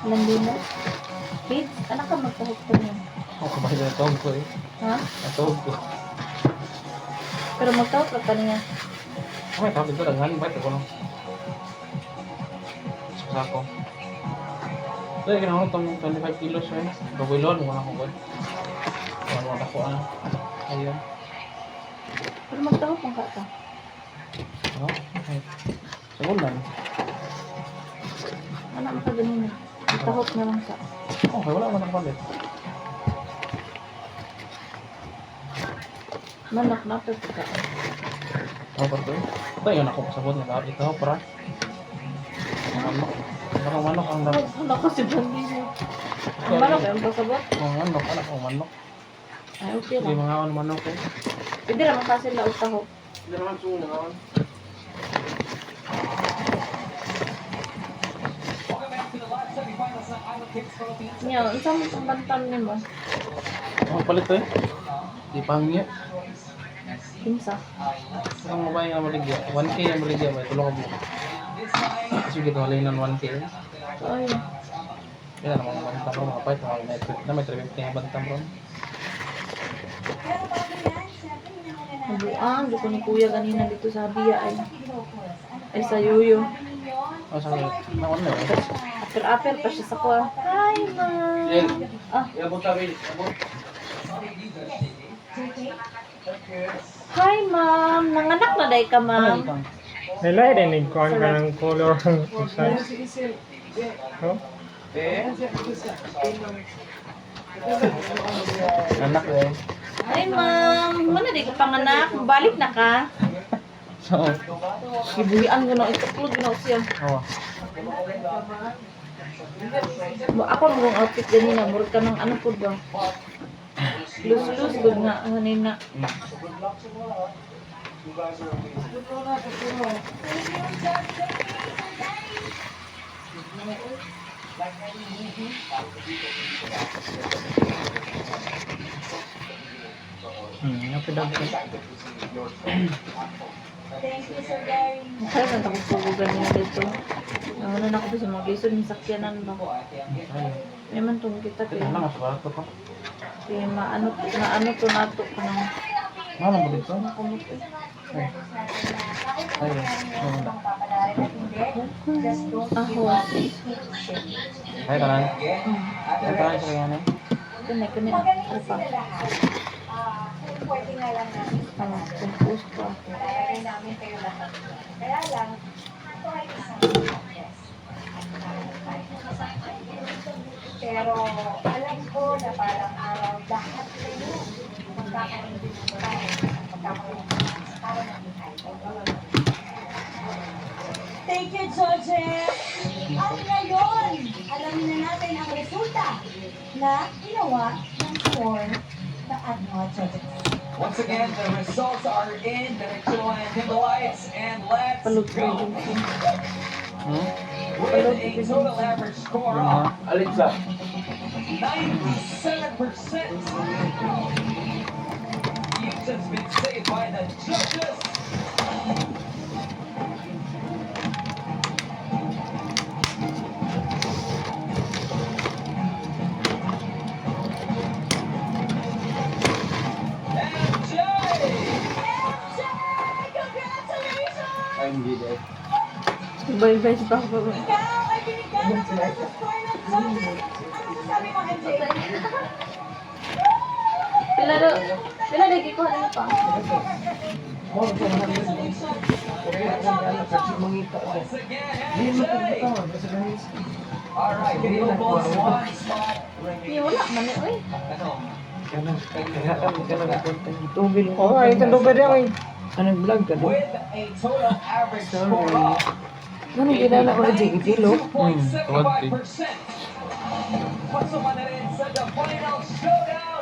Landina. Kids, anak ka magpahok ko niya. Ako kumain na tawag ko eh. Ha? Natawag ko. Pero magtawag ka niya. Okay, tawag ito. Naghaling bite ako no. Sa ako. Dahil kinahon itong 25 kilos eh. Babuilon mo na ako ko. Ano ako ano. Ayun. Pero magtawag kung ka ka. No? Okay. Sagulan. Anak mo ka ganun eh. Magtawag na lang ka. Okay, wala naman ang palit. Manak na ito ka. Ako pa ito eh. Ito yun ako pasabot nga. Ito para. Manok. Parang manok ang dapat. Anak ko si Bandino. Ang manok yung pasabot? Ang manok. Anak ko manok. Ay, okay Hindi lang. mga ako manok eh. Pwede naman kasi na utahok. Hindi naman suna naman. Nga, isang mo bantam niya mo. Ako palit eh. Di pangya. Kinsa. Ang mabay nga maligya. 1K ang maligya. May tulong ka mo. Sige, halinan 1K eh. Ay, Kaya naman ang bantam ron. Mga pahit. May 350 nga bantam ron. nabuang. Di ko ni kuya kanina dito sa Biya ay. Ay, sa Yuyo. Oh, sorry. Naon na eh. Aper-aper pa siya sa kuha. Hi, ma'am. Ah, Abot tabi. Abot. hi, ma'am. Nanganak na day ka, ma'am. Nilay din nagkuhan ka ng color ng size. Oh? Anak eh. Hi, ma'am. Mana di ka panganak? Balik na ka. So, Ibuhian ko na. Ituklog na siya. oh. Ako ang mong outfit ganina. Murag ka ng ano po ba? Lus-lus. Good nga. Ganina. Napidag ko. Kaya ganda ko po ganina dito. Ano na ako sa mga gisod. May sakyanan ba? May man tong kita Kaya kaya. na, mas barato pa. Kaya maano to nato ka ng Ano mo dito? kumot eh. Ay. Ayun. Ayun. Ahos. Ay, tanan. Ay, tanan sa kanya na. Kunay. Ano pa? Ano? Compose pa. Pero alam ko na parang araw lahat kayo magkakaroon din ng tayo. Magkakaroon din ng tayo ng buhay. Thank you, Judges! At ngayon, alamin na natin ang resulta na ginawa ng score na mga judges. Once again, the results are in. Directional and dim the lights, and let's Palug go. Hmm? With a total average score of Alexa. 97%. Each has been saved by the judges. MJ! Congratulations! Bye-bye sa baka ba? Ikaw ay binigyan ng score ng judges. Ano sabi mo, MJ? Pila lagi ko ano pa? Once again, MJ! Alright, can you both one spot? Hindi wala man eh. Uy. Oh, ay kando ba rin? Anong vlog ka With a total average score of Ganun ginala ko na Jiggy-Dilo. 2.65%. Pasok na rin sa the final showdown.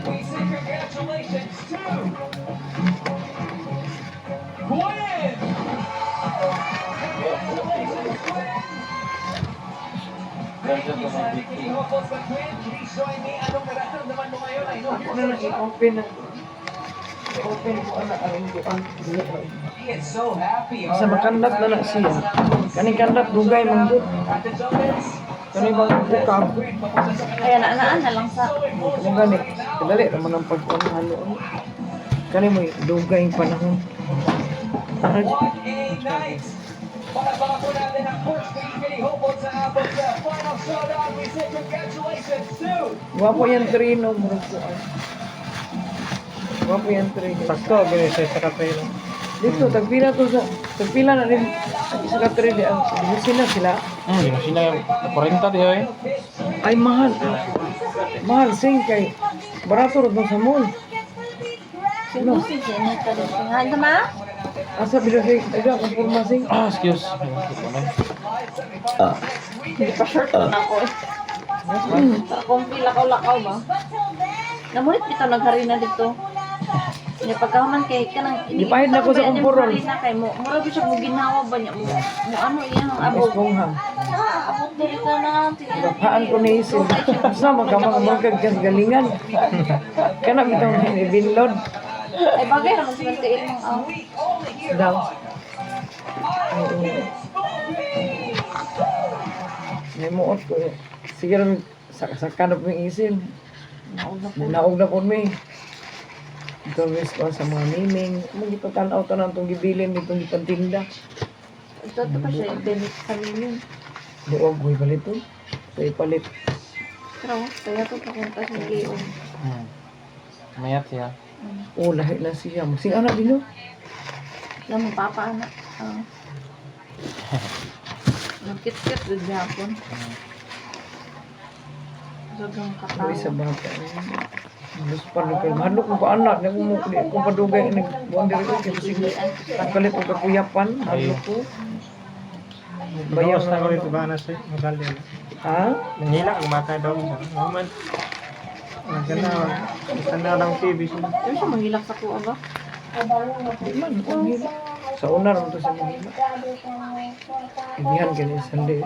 We say congratulations to Gwen! Congratulations, Gwen! Thank you sa ating kinihopos sa Gwen. Please join me. Anong nararamdaman mo ngayon? I know you're so shocked. Open na. Open ko na ang buwan. He is so happy. Sa makandat na na siya. Kaning kandat dugay manggod. At the Jones. Kani bang bukab. Kaya naanaan na lang sa... Kung gani, kadali naman ang pagpamahalo. Kani mo dugay yung panahon. Para What a night! Palabangan po natin ang first Pilipini hopefuls na abot sa final showdown. We say congratulations to Gwapo yan Trino, murag ko ay. Gwapo yan Trino. Sakto, gini sa kapelo. Dito, tagpila to sa... Tagpila na rin sa Katrino. Ang sila. Hindi na sila 40 diyo eh. Ay, mahal. Mahal, sing kay... Barato rin sa mall. Sino si Jenita dito? Nga, ito ma? Asa bila sing... Ida, kapurma sing. Ah, excuse. Hindi pa shirt na ako eh. Sa akong lakaw-lakaw ba? Namulit dito, nagharina dito. Yung pagkaman kay ka nang... Gipahid na ko sa kumpurol. Harina kay mo. Mura ba siya mo ginawa ba niya? Mo ano iyang abog. Esponghang. Abog dili ka na. Haan ko ni isin. Asa magkamang galingan. Kana bitong binlod. Ay bagay naman sa mantiin mong aw. Daw. May muot ko. Sige rin, sa kanop ng isin. Naog na po may. Ito ko sa mga miming. Magipatanaw to na itong gibilin, itong gipantinda. Ito pa siya, benit sa minin. Buwag ko ipalit to. So ipalit. Pero, kaya to pakunta sa giyon. Mayat siya. Oh, lahi na siya. Masing anak din no? Alam mo, papa, anak. Nagkit-kit din hapon. Sobrang Ano isa katawa. bata. Mas palukan. Mahalo ko pa anak. Nagmumukli ko padugay. Nagbuwan diri ko. Kasi pagkalit ko kakuyapan. Mahalo ko. Bayaw na ko dito ba na siya? Magal din. Ha? Nangila, umakay daw siya. Naman. Maganda lang TV siya. Ano siya mahilak sa kuha ba? Di man. Ang hila. Sa una naman to sa mga. Ibihan ka na sandi.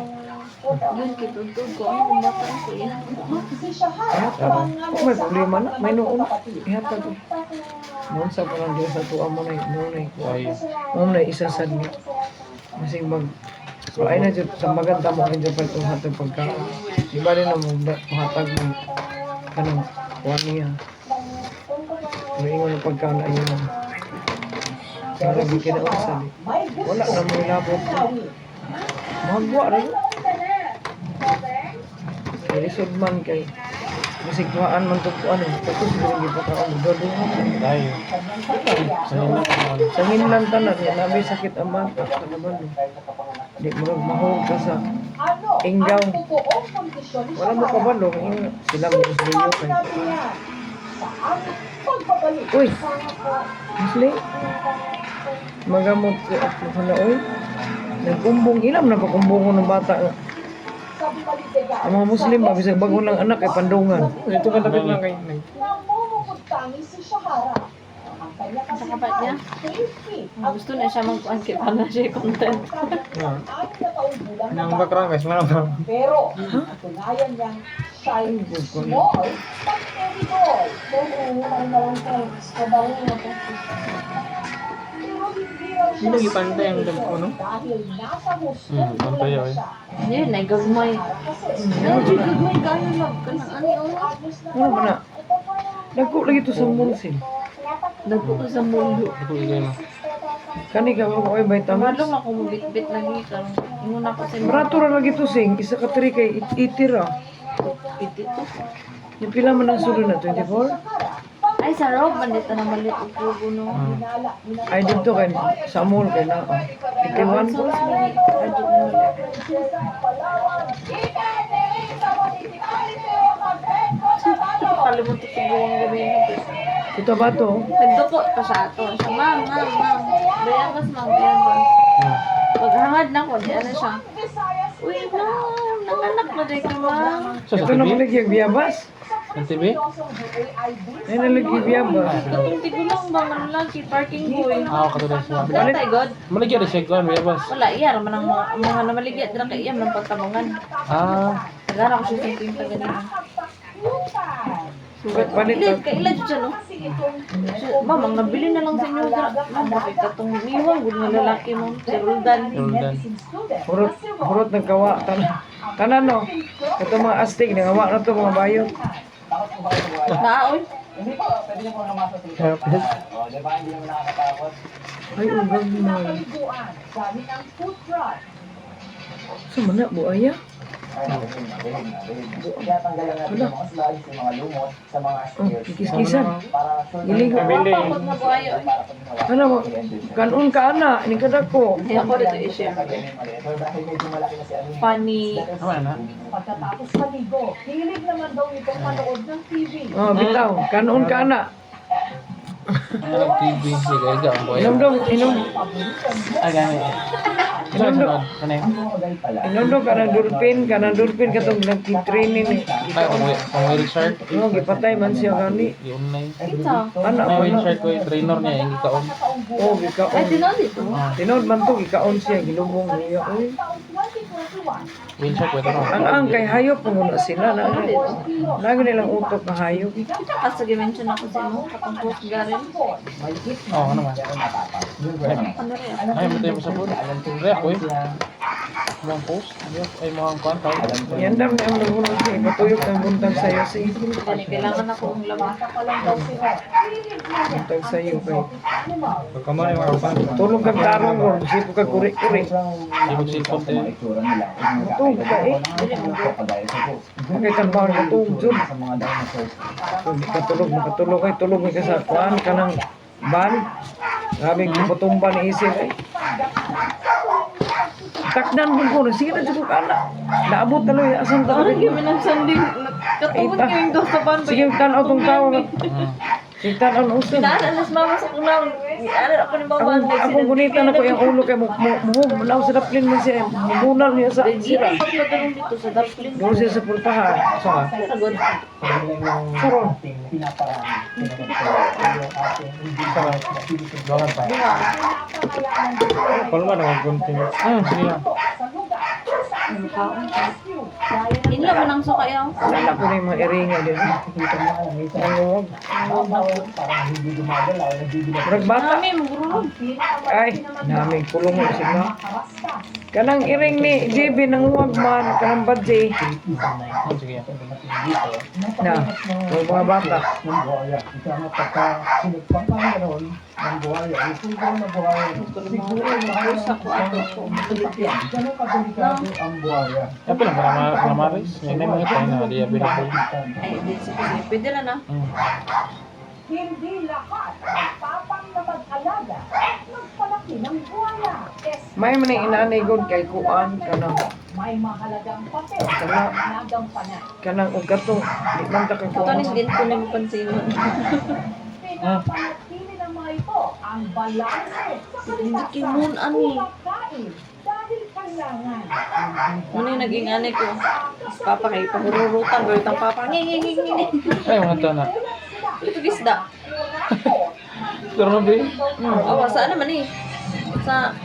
Yun, kitutod ko. Ano kung bata ang kuya? Ihatag. Kung may problema na, may noon. Ihatag. Noon sa parang Diyos sa tuwa mo na yun. Ay. Mo na isa sa ni. Masing mag... So, ay na dyan, sa maganda mo kayo dyan pa itong hatag pagkaon. Di ba rin na hatag mo kanang kuwan niya. May ingon ng pagkaon ayun na. Para di kinausan eh. Wala na mo ilabot. Magwa rin. Ilisod man kay masigwaan man to ano. Tapos hindi pa kaon. Gaduhan. Tayo. Sa hinlan tanan, nabi sakit ang bata. Ano ba no? Di mo mahog ka sa inggaw. Wala mo kabalo. Sila mo gusto kay. Uy! Asli? Magamot at na oy. Nagkumbong ilam na pakumbong ng bata nga. Ang mga Muslim ba bisag bago lang anak ay pandungan. Ito ka dapat lang kay Sa kapat niya? Gusto na siya magkuhan kay para siya content. Nang background guys, malam. Pero, katunayan niyang shy, small, but very boy. Sino gipantay ang ano? Dahil nasa gusto Pantay eh. Yun, ay gagmay. Ay, gagmay ka ano lang. Kanang ani o. Ano ba na? Nagko lagi to sa munsil. Nagpo ko sa mundo. Ako igay mo. Kani ka mo ay vitamins. Malong ako mabit-bit lagi ka. Ingon ako sa Barato ra lagi to sing isa ka tri kay itira. Itito. Yung pila man ang sulod na 24? Ay, sa rob, mandito na malit o pugo no. Ay dito kay sa mall kay na. 81 So, ko. sabi, adyo na malit. Kalimutan ko buwang gawin na. Ito ba to? Nagduko pa sa ato. Siya, ma'am. Bayabas, ma'am. Bayabas. Paghangad na ko, di ano siya. Uy, ma'am. Nanganak na din ka, ma'am. Sa Ito na TV? malagi ang biyabas. Sa TV? Ay nalagi biyabas. Katong tigulang ba man lagi parking boy. Ah, katulad siya. Dantay god. Maligyan siya ko, may bas. Wala iya raman ang mga namaligya dira kay iyam ng pagtabangan. Ah, Nagara ko siya sa pinta ganyan. Sugat Palit, ilad, kailad siya, no? So, ma'am, ang nabili na lang sa inyo. Ma'am, bakit katong iwang, gud nga lalaki mo. Si Roldan. Roldan. Hurot nagkawa. Tanan no. Ito mga astig, nangawa na to mga bayot. Naoy. Hindi po, pwede niyo po lumasok dito. Tapos, Oh, di ba? Hindi naman nakakatakot. Ay, ugang mo. Paliguan gamit ang toothbrush. Sa mana, buaya? Kaya tanggalan natin yung mga slugs, yung mga lumot, sa mga Oh, skills. kikis-kisan. Para Giling ko. Kabili. Pag nabuhayo, eh. para pag ginawa. Ano mo? Kanon ka ana, ini kada ko. Hindi ako dito i-share. Pero dahil medyo malaki na si Ani. Funny. Tama na. Pagkatapos maligo, hilig naman daw itong manood ng TV. Oh, bitaw. Kanon ka ana. TV. Sige, ikaw ang boy. Inom dong, inom. Ay, gani. Ilan sa loob? Ano yun? Inom dong ka ng dulpin katong nag-training ni. Ay, kung may Richard. Oh, gipatay man siya gani. Yun na yun. Pizza. Ana May pa na. Richard ko yung trainer niya. Yung ikaon. Oh, Ay, gikaon. tinan dito. Tinod man to, gikaon siya, gilubong niya. Uy. Richard ko ito no. Ang kay hayop mo na sila na. Lagi nilang utok na hayop. Kasi mention ako sa mo, katong post garin. Oo, ano man. Ano rin? Ay, matay mo sa food. Kaya ako eh. Mga post. Ay, mga kwanta. Yan dam na ang nabunod siya. Ipatuyok ang buntag sa'yo siya. Kani, kailangan ako ng laman. Buntag sa'yo kay. pagkamay mga kapan. Tulog kang tarong ko. Sipo ka kuri-kuri. Hindi magsilpon tayo. Matug ka eh. Kay tanbaw na matug jud. Makatulog kay tulog ka sa kuan ka ng ban. Grabe giputumba ni isip eh. Takdan mo ko, sige na jud ka na. Naabot taloy asan ta. Ano yung sanding? Katubot Ita. ko yung dos sa pan. Sige tanaw tong tawo. Sige tanaw na usap. Pinaanan na si mama sa kunaw. Ano ako ni mama. Akong gunita na ko yung ulo kay mo mulaw sa daplin man siya. Mubunal niya sa sira. Pag madulong dito sa Dublin. Doon siya sa pultahan. Saka. Sagod. Saron. Doon pa. Kalau mana mag-continue? Sige lang. Inla mo nang suka yaw. Wala ko na yung mga eringa din. Nanguwag. Murag bata. Mami, magurulong. Ay, naming kulong mo sila. Kanang iring ni JB nanguwag man. Kanang badje. Sige. Na, mga bata. Tapi lang para malamaris. Yan na yung mga tayo na di available. Ay, di sige. Pwede na na. Hindi lahat tapang na mag-alaga at magpalaki ng buwaya. May man yung inanay god kay kuan. Kanang, May mahalagang papel Kana. na nagampanan. kanang ugatong. Di man ta kang Ito kuan. ni din ko nang pansinon. Pinapanatili ng mga ito ang balanse sa Hindi kimun ani. pagkain dahil kailangan. Ano yung naging anay ko? Papa kay pahururutan. Gawit ang papa. Ngingingingingi. Ay, mga tayo na. Ito gisda. Pero na ba eh? Awa, saan naman eh? Sa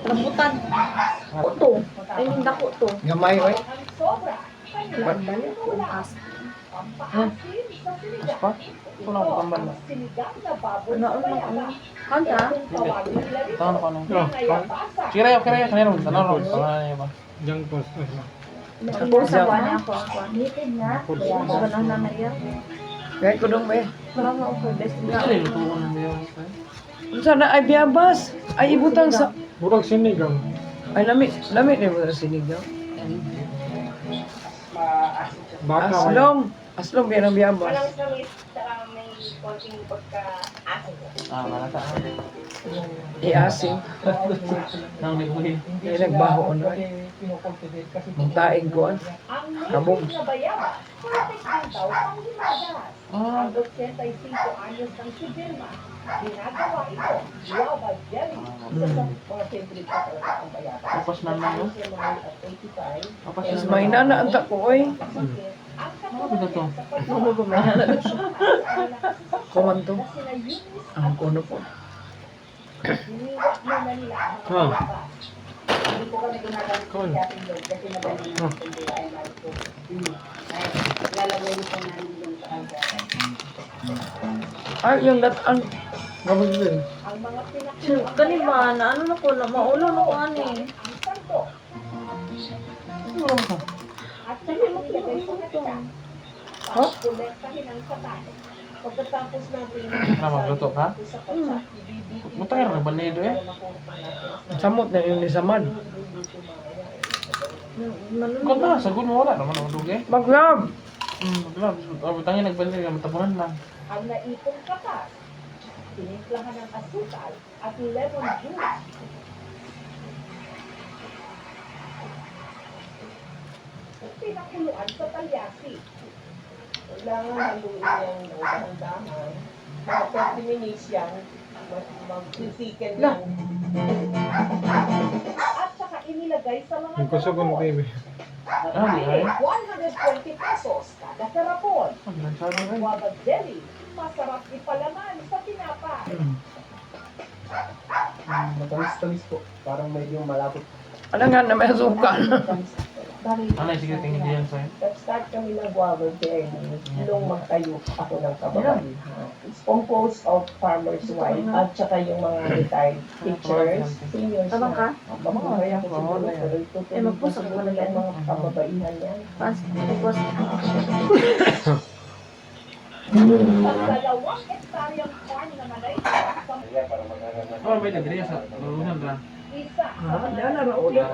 rambutan. Kuto. Ay, yung dako to. Gamay oy. Sobra. Aspa? Ito na ako tambal na. Ano? Kanta? Tangan ko anong. Sige rayo, kaya kanina mo. Tanong lang. Tangan niya ba? Jang post. Ako sa buwan niya ako. Ako na na Maria. Kaya ko dong ba eh. Parang ako best nga. Ay, lutuan ng biyaw. Sana ay biyabas. Ay ibutang sa. Burag sinigang. Ay lamit na mo sa sinigaw. Baka Aslong kaya ng biyabas. Malata. Iasim. Nang nagbuhin. Ay nagbaho na. Magtaing ko an. Kabog. Na bayabas, pwede din daw ang himagas. Ang 85 anyos ng si Vilma, ginagawa ito, guava jelly. Mga favorite ko talaga ang bayabas. Tapos na lang yun. Tapos Mas na may nana ang tako oy. Ano ba ito? Kuman to. Ang kono po. Iniwat muna nila ang mga Ah. bayabas. Hindi ko kami ginagamit Kon. sa ating loob kasi nabalik ko hindi ay Lalagay ko namin doon sa Ay, yung dataan. Gabag din. ang mga pinakita Kani ba, na ano na ko, na maulo na ko ani. ang santo at saka ilagay sa katikan para kolektahin ang sapat. Pagkatapos natin Ano, magluto ka? sa kotsa, ibibigay Mutay na ba nido eh? Samot na yung nisamad. Ganda, sagun mo wala naman ang dugi. Maglab! Maglab. Butangin nagbansin ka, matabunan lang. ang naipong kapas, tinimplahan ng asukal at lemon juice. Pinakuluan sa talyasi. Kailangan haluin yung dahan-dahan. Mga 30 minutes yan, mag-titiken lang. At saka inilagay sa mga Yung kusog ng TV. Ay. 120 pesos kada karapon. Ang lansado rin. Guava jelly, masarap ipalaman sa tinapay. Matalis-talis po. Parang medyo malapot. Ano nga na may asukal? Ano, sige, tingin diyan sa'yo. Nag-start kami ng guava jelly nung magtayo ako ng kababayan. It's composed of farmer's wife at saka yung mga retired teachers, seniors Tabang ka? Mabuhay ako siguro, pero itutuloy magpusok ko nila yung mga kababaihan yan. Pas, tapos, Sa 2 hektaryang farm naman ay sa Oh, may nagriya sa lulunan ra. isa Yan na raw. Masaya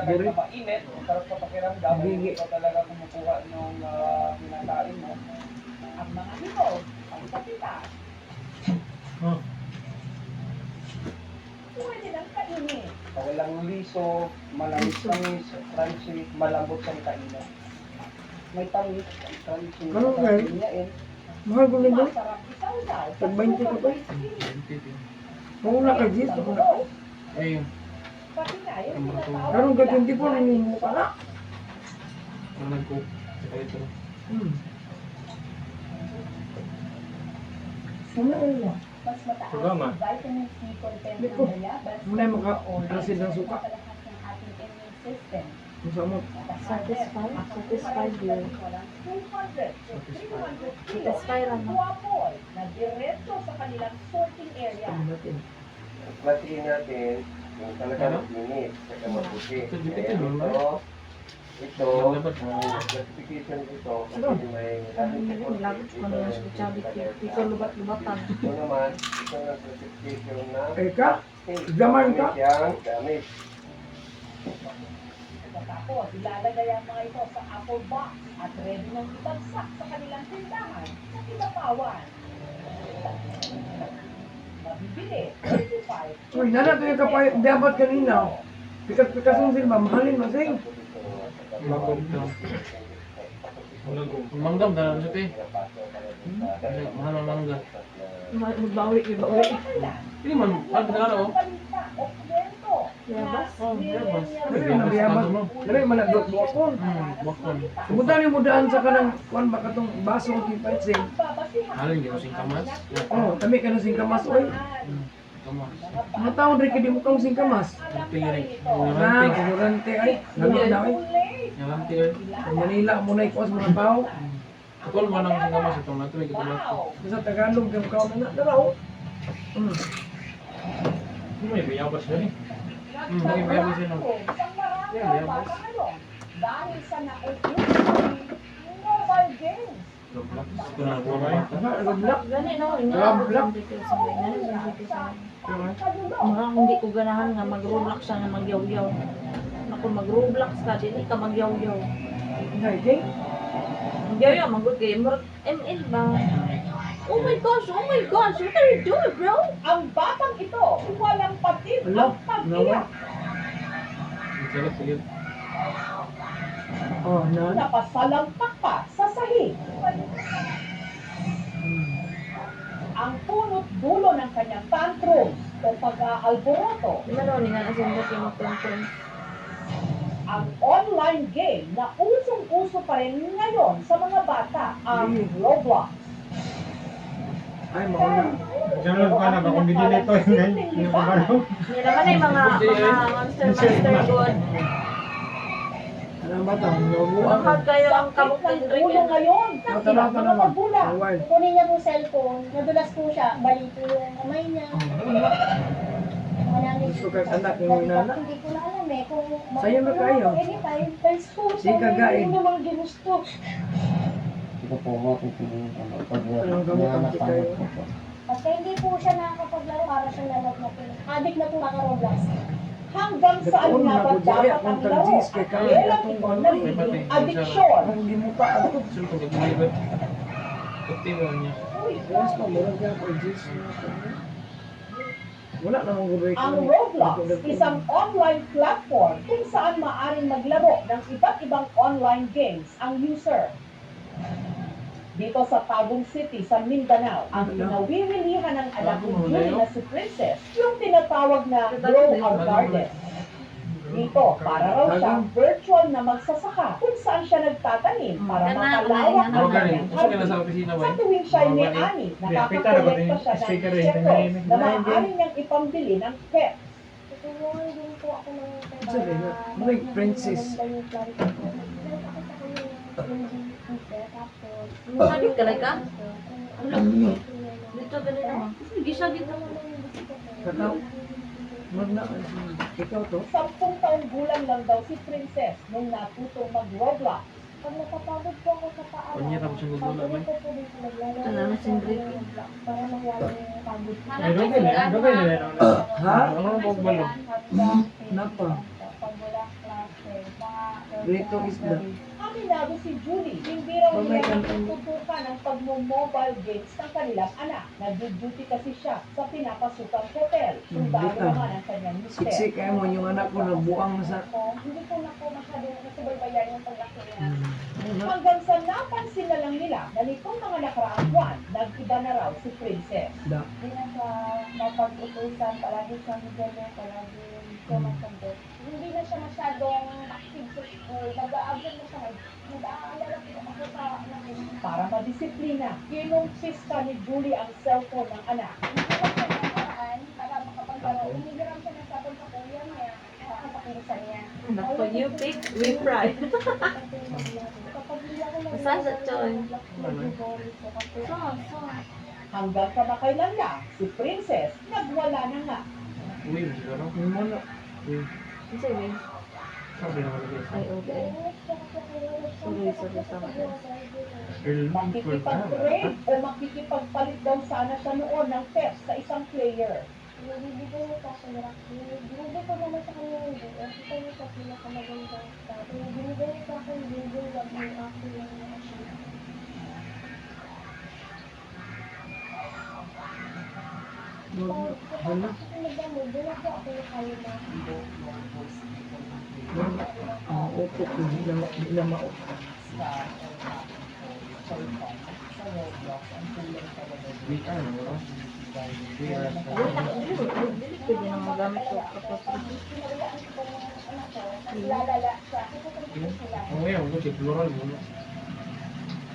ka na mainit, sarap sa pakiramdam, hindi ka talaga kumukuha ng pinakain mo. ang mga nito ang kapitas. Pwede nang kainin. Walang liso, malamis-lamis, crunchy, malambot siyang kainan. May tamis, crunchy, Ano masarap nga? kinyain. Mahal ko nito. Masarap isaw-saw sa Pag 20 ka pa. Muna ka, Jis. Ay, pati nga yung tinatawag Karong ka nila 24, hindi mo ka na. ang nag-cook. Saka ito. Sana na. mas mataas Programa. ang vitamin C content Liko. ng bayabas Muna yung maka-rasid ng suka. sa lahat ng ating immune system. Masamot. Satisfied? Satisfied yun. 200 to 300 kilos Satisfied ng naman. guwapoy na diretso sa kanilang sorting area. Ano natin? Batiin natin yung talaga maglinis at mabuti. Ito, dito, Ayan, no? ito, Dapat, classification ito kasi may Lagot ko na yung skuchabi. Ikaw lubat-lubatan. ito naman, ito na classification na Eka, gaman ka? siyang gamit. Pagkatapos, ilalagay ang mga ito sa apple box at ready nang ibagsak sa kanilang tindahan sa Kilapawan. Mabibili, 35. Uy, nana ito yung kapay, dapat kanina. Pikat-pikasong silba, mahalin mo sing. Magod to. Manggam, dalam siya, te. Mahal ang mangga. Magbawi, magbawi. Hindi man, ang pinagano, oh. Balita o kwento Yabas? Oh, yabas. Dali na biyabas. Dali man nagdot-bokon. Bakon. Subutan yung mudaan sa kanang kuan ba katong baso o tipay sing. babasihan. Halin, di ko singkamas. Oh, kami ka na singkamas oy. Kamas. Mga taon rin kadi mo kang singkamas. Pingiri. Na, kumurante ay. Lalo na ay. Yalanti, eh. Sa Manila mo na ikos mga tao. Tukol mo ng singkamas itong nato, may katulat ko. Sa Tagalog yung kao na dalaw. May bayabas na rin. May bayabas yun, oh. Yeah, bayabas. Dahil sa na-include mobile games. Ito na, bumay. Roblak. Gani no, Gablak. Mga hindi ko ganahan nga mag-roblox siya nga magyaw-yaw. Ako mag-roblox ka, dili ka magyaw-yaw. Hiking. Magyaw-yaw, mag-good game. ML ba? Oh my gosh, what are you doing, bro? Ang batang ito, walang patid Ala, ang nawa. pag-iyak. Sige, sige. Oh, na. Napasalampak pa sa sahig. Ang punot dulo ng kanyang tantrum o pag-aalboroto, Di ba daw, nga nasindot yung mag-content. ang online game na usong-uso pa rin ngayon sa mga bata, ang Roblox. Ay, mauna. Diyan ka na ba kung hindi nito hindi ko ba no? Yan naman ay mga monster good. Ano ba ito? Nabuang. Mahal kayo ang Sakit ng kabukid ulo ngayon. Matala pa Mga naman. magulang. Wild. Kunin niya po cellphone, nadulas po siya, balito yung kamay niya. Manangis. Gusto ka anak yung inana? Hindi ko na alam eh kung Sa'yo na kayo. anytime, thanks po. Di kagain. Hindi naman ginusto. Anong gamot ang kayo? Pagka hindi po siya nakakapaglaro, para siyang lalagnatin. Adik na po naka-Roblox. Hanggang saan nga ba dapat ang laro? At kailan ito nagiging adiksyon? Ang gimuka ako. Sino ko gagawin? Puti ba niya? Yes, murag ka po, Jis. Wala namang gulay ko. Ang Roblox, isang online platform kung saan maaaring maglaro ng iba't ibang online games ang user. Dito sa Tagum City sa Mindanao, ang pinawirilihan ng anak ni Julie na si Princess, yung tinatawag na Grow Our Garden. Dito, para raw siyang virtual na magsasaka kung saan siya nagtatanim para makalawak ang Ano galing? kanyang Gusto ka na sa hardin. opisina ba? Sa tuwing siya'y may ani, nakakakolekta siya ng shekels na maaari niyang ipambili ng pet. Tutulungan din po ako ng Sabi na, like princess. Sakit ka lang ka? Dito ganun naman. Sige siya dito. Kakao. Mag na. Ikaw to? 10 taong gulang lang daw si Princess nung natutong mag-Roblox. Pag napapagod po ako sa paa, Kanya tapos yung gugula ba? pagod po dito naglalaro. Ito na, masindri. Para mawala yung pagod. Ay, dugay na. Ha? Ano ang pagbalo? Napa. Pag wala klase, mga Rito isda. Aminado si Julie, hindi raw Mamay niya kang- natutukan ang pagmo-mobile games ng kanilang anak. Nag-duty kasi siya sa pinapasukang hotel. Sundalo Bita. naman ang kanyang mister. Siksi kayo mo yung anak ko nabuang na sa... hindi ko na po masyadong nasubaybayan yung paglaki niya. Hanggang sa napansin na lang nila na nitong mga nakaraang buwan, nag-iba na raw si Princess. Da. Hindi na siya mapag-utusan, palagi siya nagdala, palagi sumasagot. Hindi na siya masyadong active sa school, nag-a-absent na siya, nag-aalala ko ako sa anak ko. Para madisiplina, kinumpis ka ni Julie ang cellphone ng anak. Hindi ko siya nakaraan para makapaglaro. Umigiram siya ng sabon sa kuya niya, sa pinsan niya. Naku, you pick, we fry. Kapag hindi ako nag- Saan sa Choy? So, Hanggang kamakailan lang, si Princess nagwala na nga. Uwi mo siguro? Yung mo na. Sige. Sabi naman nila. Ay, okay. Sorry, sama. Makikipag-trade o makikipagpalit daw sana siya noon ng pet sa isang player. Binibigay mo pa sa lahat. Binibigay ko naman sa kanya yung video. Ito yung sa pinakamagandang start. Binibigay ko sa akin yung video lang yung ako yung machine. Hala. Nagdamo, doon ako ako yung kaya na. Ang upo ko, hindi na maupo. VR na ba? VR sa... Dili pwede na magamit ko kapag Lalala siya. Ang ngayon, kasi plural mo.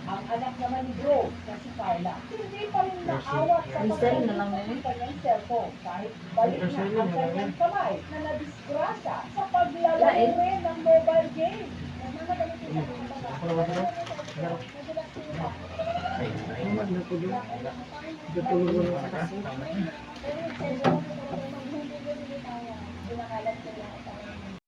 Ang anak naman ni Grove na si Carla, hindi pa rin naawat sa Resell na lang pagkakas yun. ng kanyang cellphone kahit balik na ang kanyang kamay na nadisgrasya sa paglalaro rin ng mobile game. Ako na ba sila? Mamad na ko doon. Gatulog ko na sa kasi. Pero yung cellphone, hindi tayo. Binakalat ko lahat.